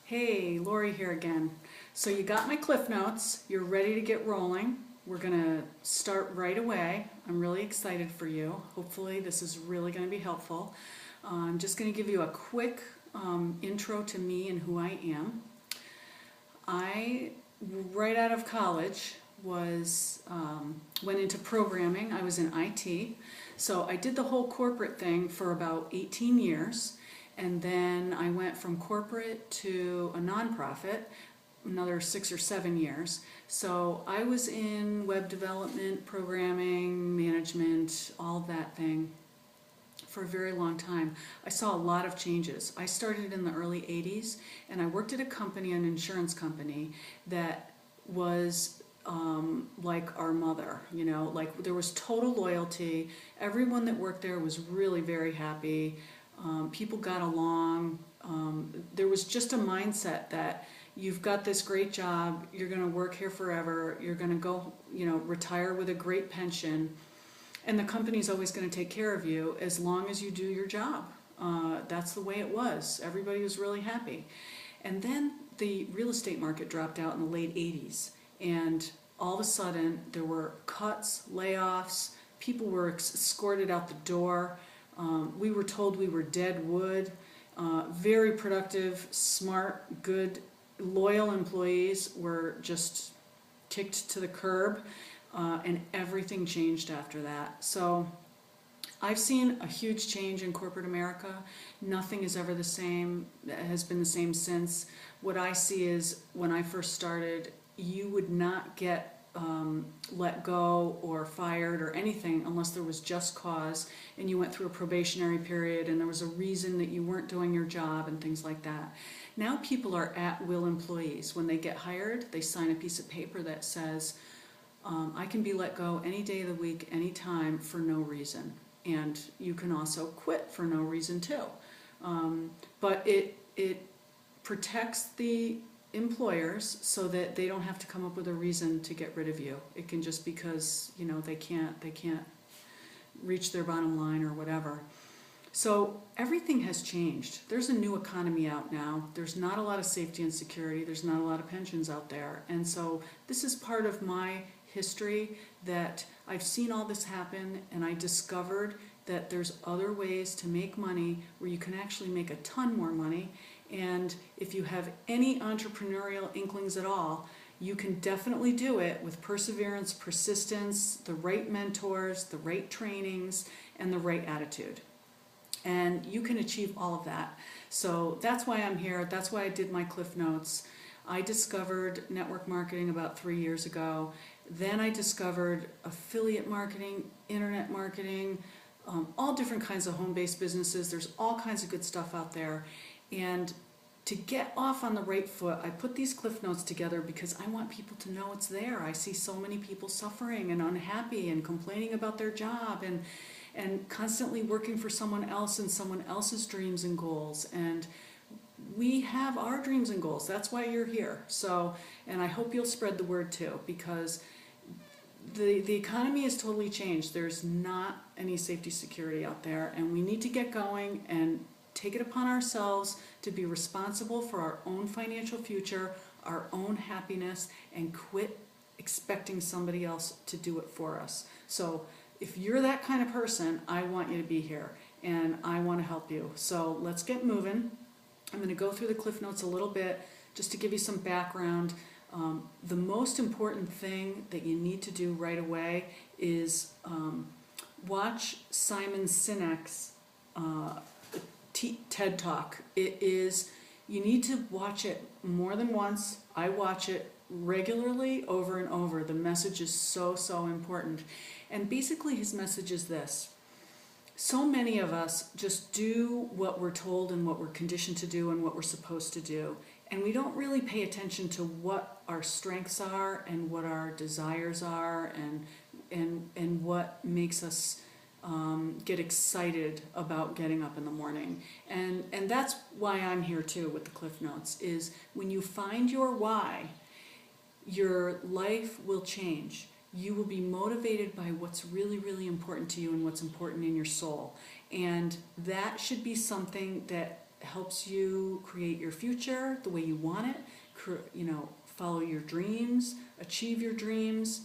Hey, Laurie here again. So you got my Cliff Notes. You're ready to get rolling. We're going to start right away. I'm really excited for you. Hopefully this is really going to be helpful. I'm just going to give you a quick intro to me and who I am. I, right out of college, went into programming. I was in IT. So I did the whole corporate thing for about 18 years. And then I went from corporate to a nonprofit, another 6 or 7 years. So I was in web development, programming, management, all that thing for a very long time. I saw a lot of changes. I started in the early 80s and I worked at a company, an insurance company, that was like our mother, like there was total loyalty. Everyone that worked there was really very happy. People got along. There was just a mindset that you've got this great job, you're going to work here forever, you're going to go, retire with a great pension, and the company's always going to take care of you as long as you do your job. That's the way it was. Everybody was really happy. And then the real estate market dropped out in the late 80s, and all of a sudden there were cuts, layoffs, people were escorted out the door. We were told we were dead wood. Very productive, smart, good, loyal employees were just kicked to the curb, and everything changed after that. So I've seen a huge change in corporate America. Nothing is ever the same. It has been the same since. What I see is when I first started, you would not get let go or fired or anything unless there was just cause and you went through a probationary period and there was a reason that you weren't doing your job and things like that. Now people are at-will employees. When they get hired, they sign a piece of paper that says, I can be let go any day of the week, any time, for no reason. And you can also quit for no reason too. But it protects the employers so that they don't have to come up with a reason to get rid of you. It can just because they can't reach their bottom line or whatever. So everything has changed. There's a new economy out now. There's not a lot of safety and security. There's not a lot of pensions out there. And so this is part of my history, that I've seen all this happen, and I discovered that there's other ways to make money where you can actually make a ton more money. And if you have any entrepreneurial inklings at all, you can definitely do it with perseverance, persistence, the right mentors, the right trainings, and the right attitude. And you can achieve all of that. So that's why I'm here. That's why I did my Cliff Notes. I discovered network marketing about 3 years ago. Then I discovered affiliate marketing, internet marketing, all different kinds of home-based businesses. There's all kinds of good stuff out there. And to get off on the right foot, I put these Cliff Notes together because I want people to know it's there. I see so many people suffering and unhappy and complaining about their job and constantly working for someone else and someone else's dreams and goals. And we have our dreams and goals. That's why you're here. So, and I hope you'll spread the word too, because the economy has totally changed. There's not any safety security out there, and we need to get going and take it upon ourselves to be responsible for our own financial future, our own happiness, and quit expecting somebody else to do it for us. So if you're that kind of person, I want you to be here, and I want to help you. So let's get moving. I'm going to go through the Cliff Notes a little bit just to give you some background. The most important thing that you need to do right away is watch Simon Sinek's TED Talk. You need to watch it more than once. I watch it regularly, over and over. The message is so important. And basically his message is this. So many of us just do what we're told and what we're conditioned to do and what we're supposed to do. And we don't really pay attention to what our strengths are and what our desires are and what makes us get excited about getting up in the morning. And that's why I'm here too with the Cliff Notes, is when you find your why, your life will change. You will be motivated by what's really important to you and what's important in your soul. And that should be something that helps you create your future the way you want it, follow your dreams, achieve your dreams.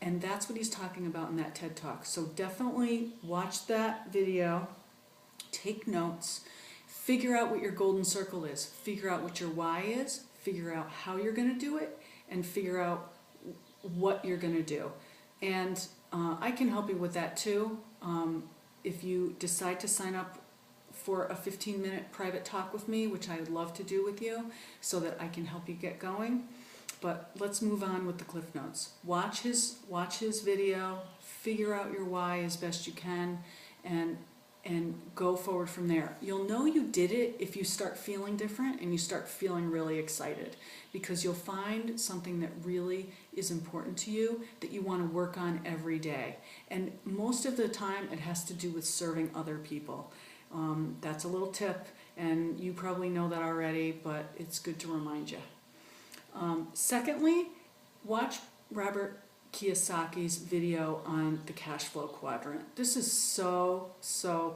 And that's what he's talking about in that TED Talk. So definitely watch that video, take notes, figure out what your golden circle is, figure out what your why is, figure out how you're going to do it, and figure out what you're going to do. And I can help you with that too. If you decide to sign up for a 15-minute private talk with me, which I would love to do with you so that I can help you get going. But let's move on with the Cliff Notes. Watch his video, figure out your why as best you can, and go forward from there. You'll know you did it if you start feeling different and you start feeling really excited, because you'll find something that really is important to you that you want to work on every day. And most of the time it has to do with serving other people. That's a little tip, and you probably know that already, but it's good to remind you. Secondly, watch Robert Kiyosaki's video on the cash flow quadrant. This is so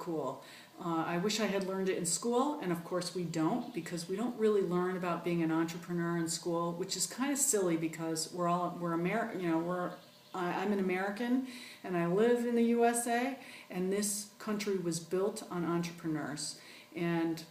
cool. I wish I had learned it in school, and of course we don't, because we don't really learn about being an entrepreneur in school, which is kind of silly because we're American, I'm an American and I live in the USA, and this country was built on entrepreneurs, and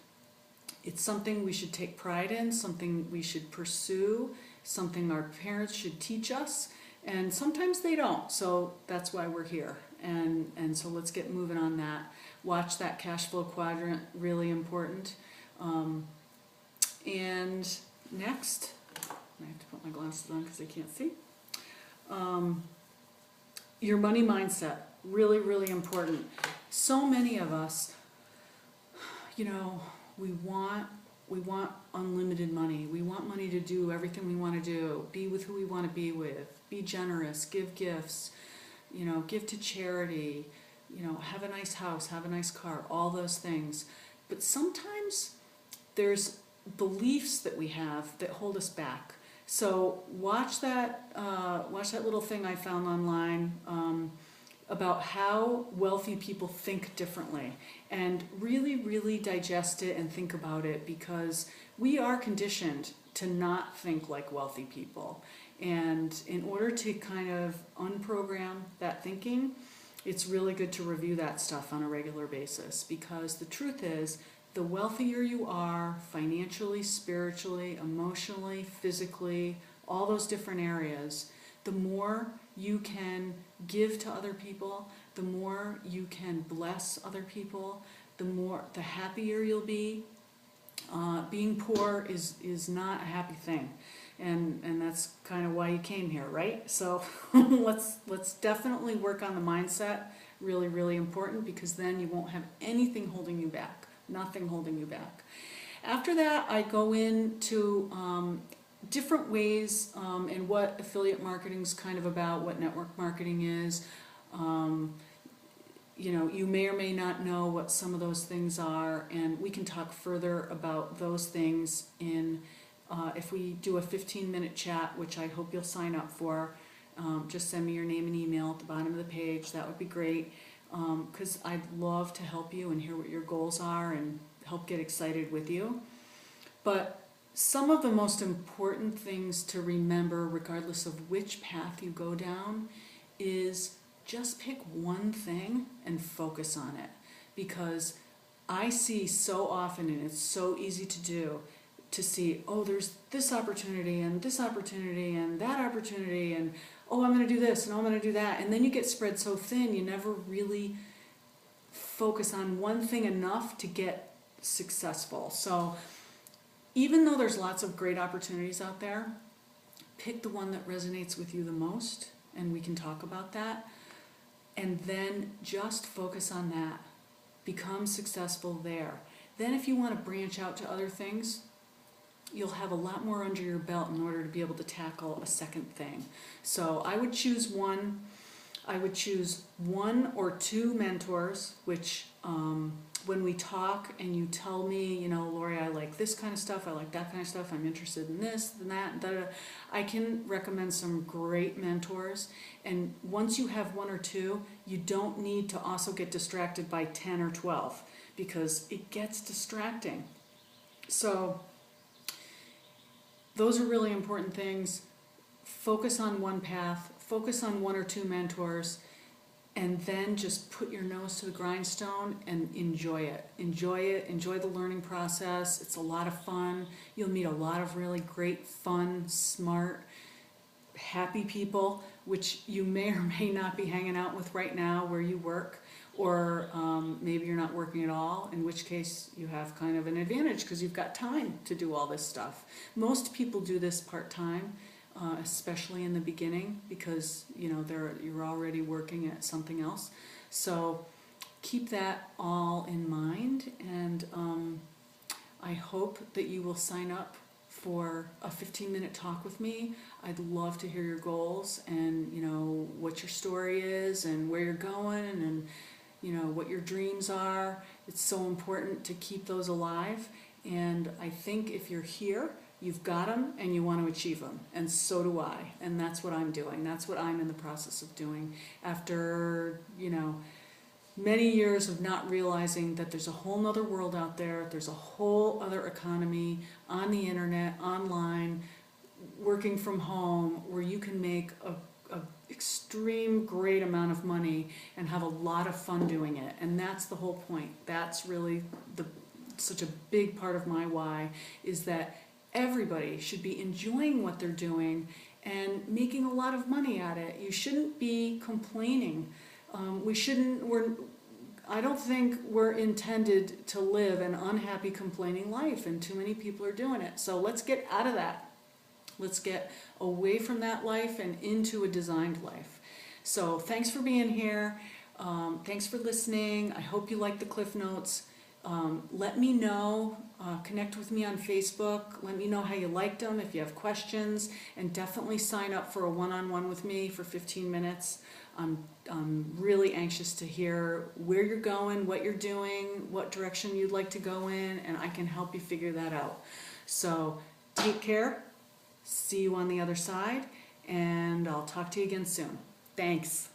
it's something we should take pride in, something we should pursue, something our parents should teach us, and sometimes they don't, so that's why we're here. And so let's get moving on that. Watch that cash flow quadrant, really important. And next, I have to put my glasses on because I can't see. Your money mindset, really important. So many of us, we want unlimited money. We want money to do everything we want to do, be with who we want to be with, be generous, give gifts, give to charity, have a nice house, have a nice car, all those things. But sometimes there's beliefs that we have that hold us back. So watch that little thing I found online about how wealthy people think differently, and really digest it and think about it, because we are conditioned to not think like wealthy people. And in order to kind of unprogram that thinking, it's really good to review that stuff on a regular basis, because the truth is, the wealthier you are financially, spiritually, emotionally, physically, all those different areas, the more you can give to other people, the more you can bless other people, the happier you'll be. Being poor is not a happy thing, and that's kind of why you came here, right? So let's definitely work on the mindset. Really important, because then you won't have anything holding you back, nothing holding you back. After that, I go into different ways and what affiliate marketing is kind of about, what network marketing is. You may or may not know what some of those things are, and we can talk further about those things in if we do a 15-minute chat, which I hope you'll sign up for. Just send me your name and email at the bottom of the page. That would be great, because I'd love to help you and hear what your goals are and help get excited with you. But some of the most important things to remember, regardless of which path you go down, is just pick one thing and focus on it. Because I see so often, and it's so easy to do, to see, oh, there's this opportunity and this opportunity and that opportunity, and oh, I'm going to do this and oh, I'm going to do that. And then you get spread so thin, you never really focus on one thing enough to get successful. So even though there's lots of great opportunities out there, pick the one that resonates with you the most, and we can talk about that. And then just focus on that. Become successful there. Then if you want to branch out to other things, you'll have a lot more under your belt in order to be able to tackle a second thing. So I would choose one. I would choose one or two mentors, which when we talk and you tell me, Laurie, I like this kind of stuff, I like that kind of stuff, I'm interested in this and that, I can recommend some great mentors. And once you have one or two, you don't need to also get distracted by 10 or 12, because it gets distracting. So those are really important things. Focus on one path, focus on one or two mentors, and then just put your nose to the grindstone and enjoy it. Enjoy it, enjoy the learning process. It's a lot of fun. You'll meet a lot of really great, fun, smart, happy people, which you may or may not be hanging out with right now where you work, or maybe you're not working at all, in which case you have kind of an advantage because you've got time to do all this stuff. Most people do this part-time, especially in the beginning, because you're already working at something else. So keep that all in mind, and I hope that you will sign up for a 15-minute talk with me. I'd love to hear your goals and what your story is and where you're going and what your dreams are. It's so important to keep those alive, and I think if you're here, you've got them and you want to achieve them, and so do I, and that's what I'm doing. That's what I'm in the process of doing after many years of not realizing that there's a whole nother world out there. There's a whole other economy on the internet, online, working from home, where you can make a extreme great amount of money and have a lot of fun doing it. And that's the whole point. That's really such a big part of my why, is that everybody should be enjoying what they're doing and making a lot of money at it. You shouldn't be complaining. I don't think we're intended to live an unhappy, complaining life, and too many people are doing it. So let's get out of that. Let's get away from that life and into a designed life. So thanks for being here. Thanks for listening. I hope you liked the Cliff Notes. Let me know. Connect with me on Facebook. Let me know how you liked them, if you have questions, and definitely sign up for a one-on-one with me for 15 minutes. I'm really anxious to hear where you're going, what you're doing, what direction you'd like to go in, and I can help you figure that out. So take care. See you on the other side, and I'll talk to you again soon. Thanks.